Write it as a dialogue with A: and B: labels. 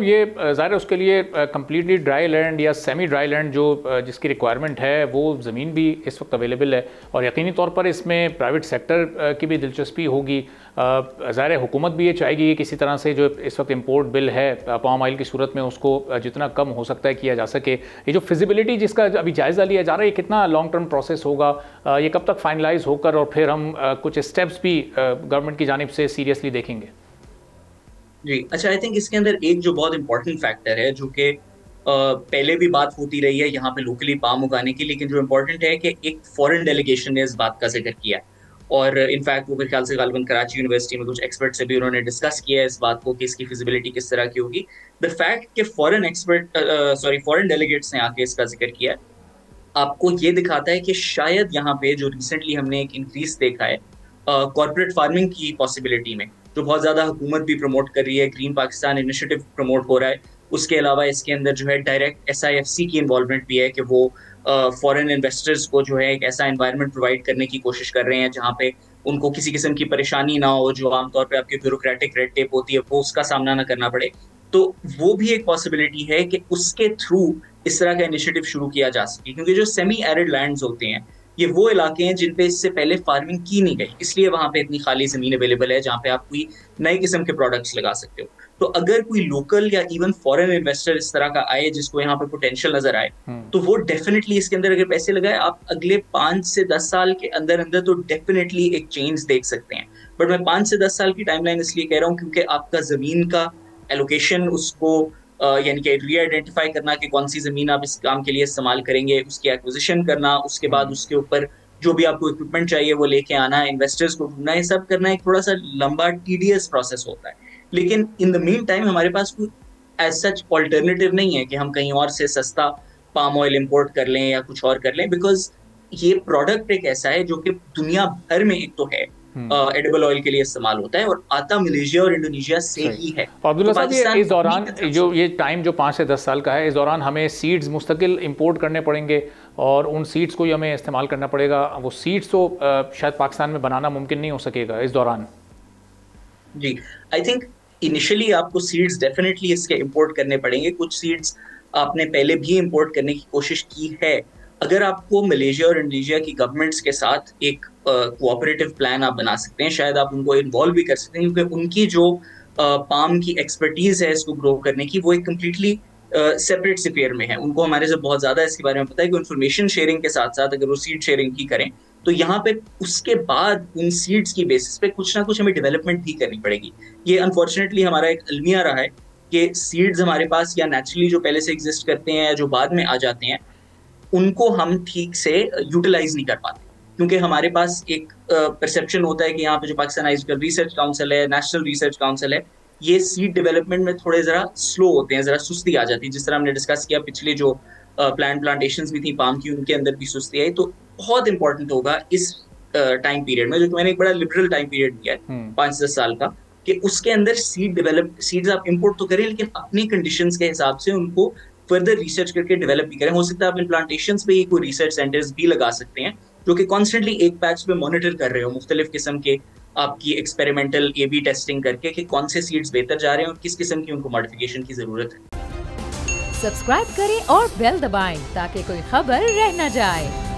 A: ये ज़ाहिर है उसके लिए कम्प्लीटली ड्राई लैंड या सेमी ड्राई लैंड जो जिसकी रिक्वायरमेंट है वो ज़मीन भी इस वक्त अवेलेबल है और यकीनी तौर पर इसमें प्राइवेट सेक्टर की भी दिलचस्पी होगी। ज़ाहिर है हुकूमत भी ये चाहेगी कि किसी तरह से जो इस वक्त इम्पोर्ट बिल है पाम ऑयल की सूरत में उसको जितना कम हो सकता है किया जा सके। ये जो फिजिबिलिटी जिसका अभी जायज़ा लिया जा रहा है ये कितना लॉन्ग टर्म प्रोसेस होगा, ये कब तक फाइनलाइज होकर और फिर हम कुछ स्टेप्स भी गवर्नमेंट की जानिब से सीरियसली देखेंगे?
B: जी अच्छा, आई थिंक इसके अंदर एक जो बहुत इंपॉर्टेंट फैक्टर है जो कि पहले भी बात होती रही है यहाँ पे लोकली पाम उगाने की, लेकिन जो इम्पोर्टेंट है कि एक फॉरेन डेलीगेशन ने इस बात का जिक्र किया है और इनफैक्ट वो मेरे ख्याल से गालिबन कराची यूनिवर्सिटी में कुछ एक्सपर्ट से भी उन्होंने डिस्कस किया है इस बात को कि इसकी फिजिबिलिटी किस तरह की होगी। द फैक्ट कि फॉरेन डेलीगेट्स ने आके इसका जिक्र किया है आपको ये दिखाता है कि शायद यहाँ पे जो रिसेंटली हमने एक इंक्रीज देखा है कॉर्पोरेट फार्मिंग की पॉसिबिलिटी में, जो बहुत ज्यादा हुकूमत भी प्रमोट कर रही है, ग्रीन पाकिस्तान इनिशिएटिव प्रमोट हो रहा है। उसके अलावा इसके अंदर जो है डायरेक्ट SIFC की इन्वॉल्वमेंट भी है कि वो फॉरेन इन्वेस्टर्स को जो है एक ऐसा एनवायरनमेंट प्रोवाइड करने की कोशिश कर रहे हैं जहाँ पे उनको किसी किस्म की परेशानी ना हो, जो आमतौर पे आपकी ब्यूरोक्रेटिक रेड टेप होती है वो उसका सामना ना करना पड़े। तो वो भी एक पॉसिबिलिटी है कि उसके थ्रू इस तरह का इनिशिएटिव शुरू किया जा सके, क्योंकि जो सेमी एरिड लैंड्स होते हैं ये वो इलाके हैं जिन पे इससे पहले फार्मिंग की नहीं गई, इसलिए वहां पे इतनी खाली जमीन अवेलेबल है जहां पे आप कोई नए किस्म के प्रोडक्ट्स लगा सकते हो। तो अगर कोई लोकल या इवन फॉरेन इन्वेस्टर इस तरह का आए जिसको यहाँ पे पोटेंशियल नजर आए तो वो डेफिनेटली इसके अंदर अगर पैसे लगाए आप अगले 5 से 10 साल के अंदर अंदर तो डेफिनेटली एक चेंज देख सकते हैं। बट मैं 5 से 10 साल की टाइमलाइन इसलिए कह रहा हूँ क्योंकि आपका जमीन का एलोकेशन उसको यानी कि री आइडेंटिफाई करना कि कौन सी जमीन आप इस काम के लिए इस्तेमाल करेंगे, उसकी एक्विजिशन करना, उसके बाद उसके ऊपर जो भी आपको इक्विपमेंट चाहिए वो लेके आना, इन्वेस्टर्स को ढूंढना, ये सब करना एक थोड़ा सा लंबा टीडियस प्रोसेस होता है। लेकिन इन द मीन टाइम हमारे पास कोई एज सच ऑल्टरनेटिव नहीं है कि हम कहीं और से सस्ता पाम ऑयल इंपोर्ट कर लें या कुछ और कर लें, बिकॉज ये प्रोडक्ट एक ऐसा है जो कि दुनिया भर में एक तो है एडिबल ऑयल के लिए इस्तेमाल होता है और आता मलेशिया और इंडोनेशिया से ही है।
A: अब्दुल्ला
B: तो
A: साहब, ये इस दौरान जो ये टाइम जो 5 से 10 साल का है, इस दौरान हमें सीड्स मुस्तकिल इंपोर्ट करने पड़ेंगे और उन सीड्स को ही हमें इस्तेमाल करना पड़ेगा। वो सीड्स तो शायद पाकिस्तान में बनाना मुमकिन नहीं हो सकेगा इस दौरान।
B: जी, आई थिंक इनिशियली आपको सीड्स डेफिनेटली इसके इंपोर्ट करने पड़ेंगे। कुछ सीड्स आपने पहले भी इंपोर्ट करने की कोशिश की है। अगर आपको मलेशिया और इंडोनेशिया की गवर्नमेंट्स के साथ एक कोऑपरेटिव प्लान आप बना सकते हैं, शायद आप उनको इन्वॉल्व भी कर सकते हैं, क्योंकि उनकी जो पाम की एक्सपर्टीज है इसको ग्रो करने की वो एक कम्प्लीटली सेपरेट स्फीयर में है। उनको हमारे से बहुत ज्यादा इसके बारे में पता है कि इन्फॉर्मेशन शेयरिंग के साथ साथ अगर वो सीड शेयरिंग की करें तो यहाँ पे उसके बाद उन सीड्स की बेसिस पे कुछ ना कुछ हमें डेवलपमेंट भी करनी पड़ेगी। ये अनफॉर्चुनेटली हमारा एक अलमिया रहा है कि सीड्स हमारे पास या नेचुरली जो पहले से एग्जिस्ट करते हैं या जो बाद में आ जाते हैं उनको हम ठीक से यूटिलाइज नहीं कर पाते, क्योंकि हमारे पास एक परसेप्शन होता है कि यहाँ पे जो पाकिस्तान एग्रीकल्चर रिसर्च काउंसिल है, नेशनल रिसर्च काउंसिल है, ये सीड डेवलपमेंट में थोड़े जरा स्लो होते हैं, जरा सुस्ती आ जाती है। जिस तरह हमने डिस्कस किया पिछले जो प्लांटेशंस भी थी पाम की उनके अंदर भी सुस्ती आई। तो बहुत इंपॉर्टेंट होगा इस टाइम पीरियड में, जो कि मैंने एक बड़ा लिबरल टाइम पीरियड दिया है 5-10 साल का, कि उसके अंदर सीड्स आप इंपोर्ट तो करें लेकिन अपनी कंडीशंस के हिसाब से उनको फर्दर रिसर्च करके डेवलप भी करें। हो सकता है आप इन प्लांटेशंस पे कोई रिसर्च सेंटर्स भी लगा सकते हैं जो कि कॉन्स्टेंटली एक पैच पे मॉनिटर कर रहे हो मुख्तलिफ किस्म के आपकी एक्सपेरिमेंटल AB टेस्टिंग करके कि कौन से सीड्स बेहतर जा रहे हैं और किस किस्म की उनको मॉडिफिकेशन की जरूरत है।
C: सब्सक्राइब करें और बेल दबाएं ताकि कोई खबर रह न जाए।